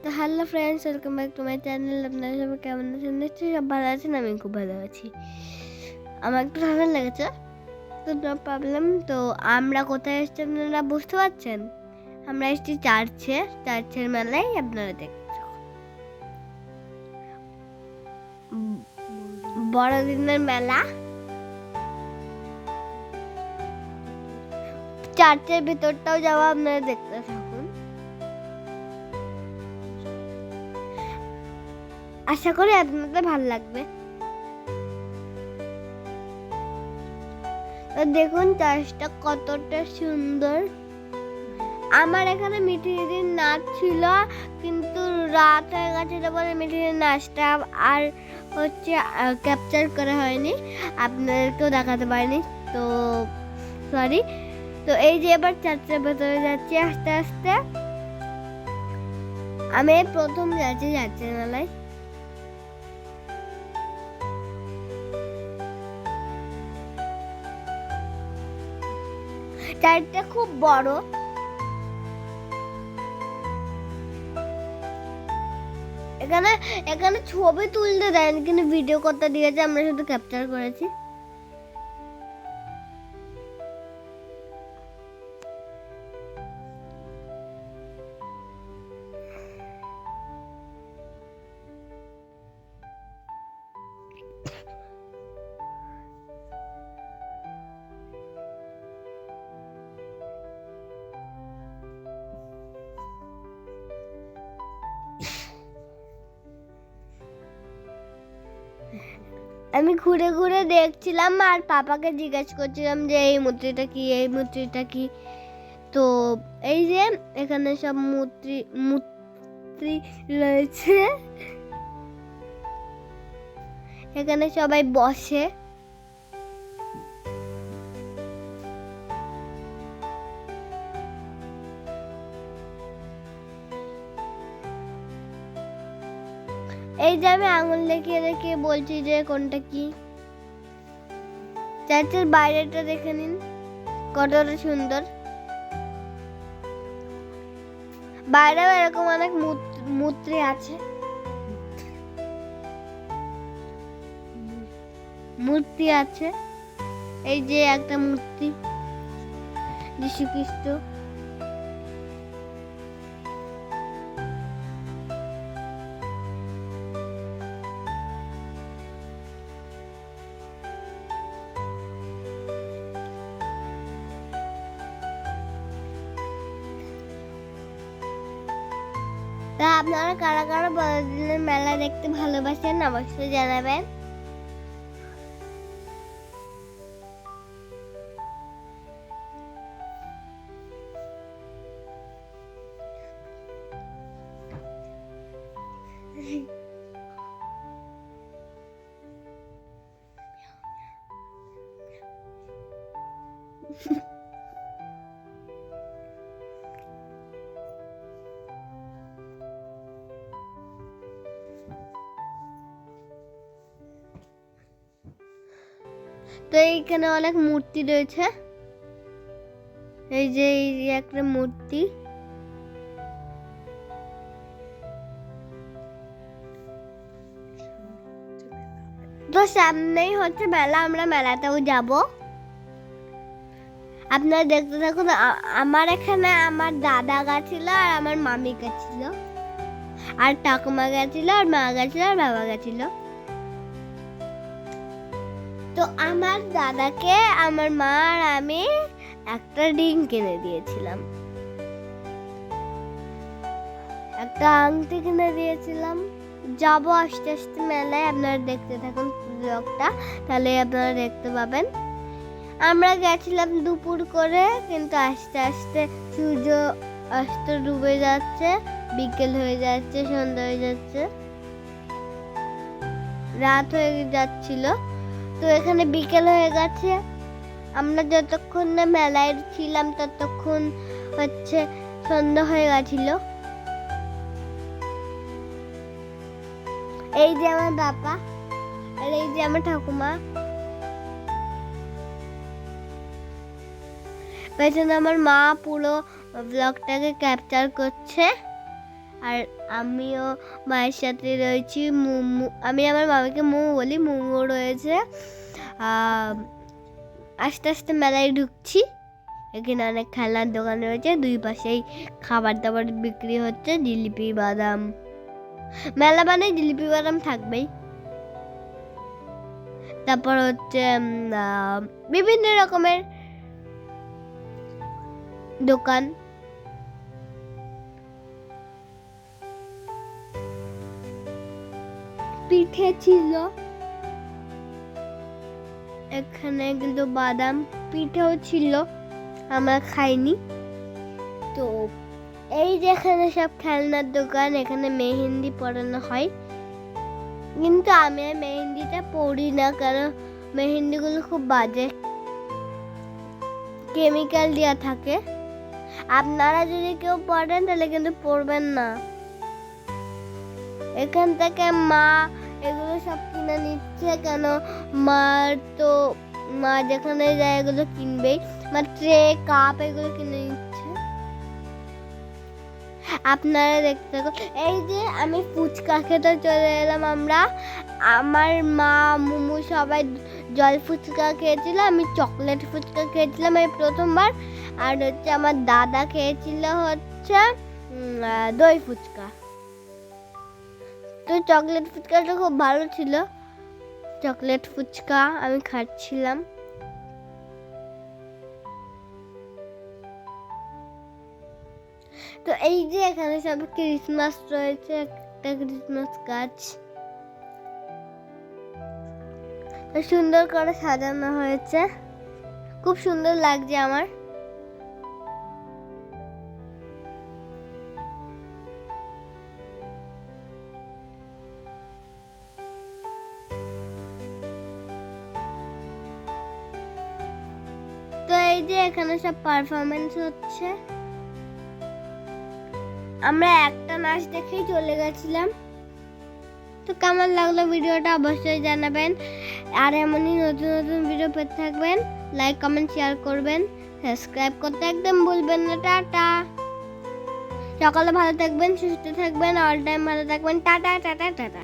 তো hello friends, welcome back to my channel. আপনারা সবাই কেমন আছেন? নিশ্চয়ই সব ভালো আছেন। আমি খুব ভালো আছি। আমার একটু ঠান্ডা লেগেছে, তো নো প্রবলেম। তো আমরা কোথায় এসেছি আপনারা বুঝতে পারছেন? আমরা এসেছি চার্চের মেলায়। আপনারা দেখতে বড়দিনের মেলা। চার্চের ভিতরটাও যাওয়া, আপনারা দেখতে থাকুন। আশা করি আপনাদের ভালো লাগবে। দেখুন চার্চটা কতটা সুন্দর। আমার এখানে মিঠিদির নাচ ছিল, কিন্তু রাত হয়ে গেছিল বলে মিঠিদির নাচটা আর হচ্ছে ক্যাপচার করা হয়নি, আপনাদেরকেও দেখাতে পারিনি, তো সরি। তো এই যে এবার চার্চের ভেতরে যাচ্ছি আস্তে আস্তে। আমি প্রথম যাচ্ছি চার্চের মেলায়। চার্চটা খুব বড়। এখানে ছবি তুলতে দেয়নি, কিন্তু ভিডিও করতে দিয়েছে, আমরা শুধু ক্যাপচার করেছি। আমি ঘুরে ঘুরে দেখছিলাম আর পাপাকে জিজ্ঞেস করছিলাম যে এই মূর্তিটা কি। তো এই যে এখানে সব মূর্তি রয়েছে, এখানে সবাই বসে। এই যে আমি আঙুল দেখিয়ে দেখিয়ে বলছি যে কোনটা কি। চার্চের বাইরেটা দেখে নিন কতটা সুন্দর। বাইরেও এরকম অনেক মূর্তি আছে, এই যে একটা মূর্তি যীশু খ্রিস্ট। তা আপনারা কারা কারা বড়দিনের মেলা দেখতে ভালোবাসেন অবশ্যই জানাবেন। তো এইখানে অনেক মূর্তি রয়েছে। এই যে একটা মূর্তি। তো সামনেই হচ্ছে মেলা, আমরা মেলাতেও যাব। আপনারা দেখতে থাকুন। আমার এখানে আমার দাদা গেছিল আর আমার মামি গেছিল আর ঠাকুমা গেছিল আর মা গেছিল আর বাবা গেছিল। তো আমার দাদাকে আমার মা আর আমি একটা রিং কিনে দিয়েছিলাম, একটা আংটি কিনে দিয়েছিলাম। যাবো আস্তে আস্তে মেলায়, আপনারা দেখতে থাকুন ব্লগটা, তাহলে আপনারা দেখতে পাবেন। আমরা গেছিলাম দুপুর করে, কিন্তু আস্তে আস্তে সূর্য অস্ত ডুবে যাচ্ছে, বিকেল হয়ে যাচ্ছে, সন্ধ্যা হয়ে যাচ্ছে, রাত হয়ে যাচ্ছিল। তো এখানে বিকেল হয়ে গেছে। আমরা যতক্ষণ না মেলায় ছিলাম ততক্ষণ হচ্ছে সন্ধ্যা হয়ে গেছিল। এই যে আমার বাবা আর এই যে আমার ঠাকুমা, পেছনে আমার মা পুরো ব্লগটাকে ক্যাপচার করছে। আর আমিও মায়ের সাথে রয়েছি। মুমু, আমি আমার মামাকে মুমু বলি, মুমু রয়েছে। আস্তে আস্তে মেলায় ঢুকছি। এখানে অনেক খেলনার দোকান রয়েছে, দুই পাশেই খাবার দাবার বিক্রি হচ্ছে, জিলিপি বাদাম। মেলা মানে জিলিপি বাদাম থাকবেই। তারপর হচ্ছে বিভিন্ন রকমের দোকান। পিঠে ছিল এখানে, কিন্তু বাদাম পিঠেও ছিল, আমরা খাইনি। তো এই যে এখানে সব খেলনার দোকান, এখানে মেহেন্দি পরানো হয়, কিন্তু আমি আর মেহেন্দিটা পরি না, কারণ মেহেন্দিগুলো খুব বাজে, কেমিক্যাল দেওয়া থাকে। আপনারা যদি কেউ পড়েন তাহলে কিন্তু পড়বেন না। এখান থেকে মা এগুলো সব কিনে নিচ্ছে, কেন মা যেখানে যায় এগুলো কিনবেই। মা ট্রে কাপ এগুলো কিনে নিচ্ছে। আপনারা দেখতে থাকুন। এই যে আমি ফুচকা খেতে চলে এলাম। আমার মা মুমু সবাই জল ফুচকা খেয়েছিল, আমি চকলেট ফুচকা খেয়েছিলাম এই প্রথমবার। আর হচ্ছে আমার দাদা খেয়েছিল হচ্ছে দই ফুচকা। তো চকলেট ফুচকাটা খুব ভালো ছিল। চকলেট ফুচকা আমি খাচ্ছিলাম। তো এই যে এখানে সব ক্রিসমাস রয়েছে, একটা ক্রিসমাস গাছ সুন্দর করে সাজানো হয়েছে, খুব সুন্দর লাগছে আমার। তো এই যে এখানে সব পারফরমেন্স হচ্ছে। আমরা একটা নাচ দেখেই চলে গেছিলাম। তো কেমন লাগলো ভিডিওটা অবশ্যই জানাবেন। আর এমনই নতুন নতুন ভিডিও পেতে থাকবেন। লাইক কমেন্ট শেয়ার করবেন, সাবস্ক্রাইব করতে একদম ভুলবেন না। টাটা। সকালে ভালো থাকবেন, সুস্থ থাকবেন, অল টাইম ভালো থাকবেন। Tata tata tata.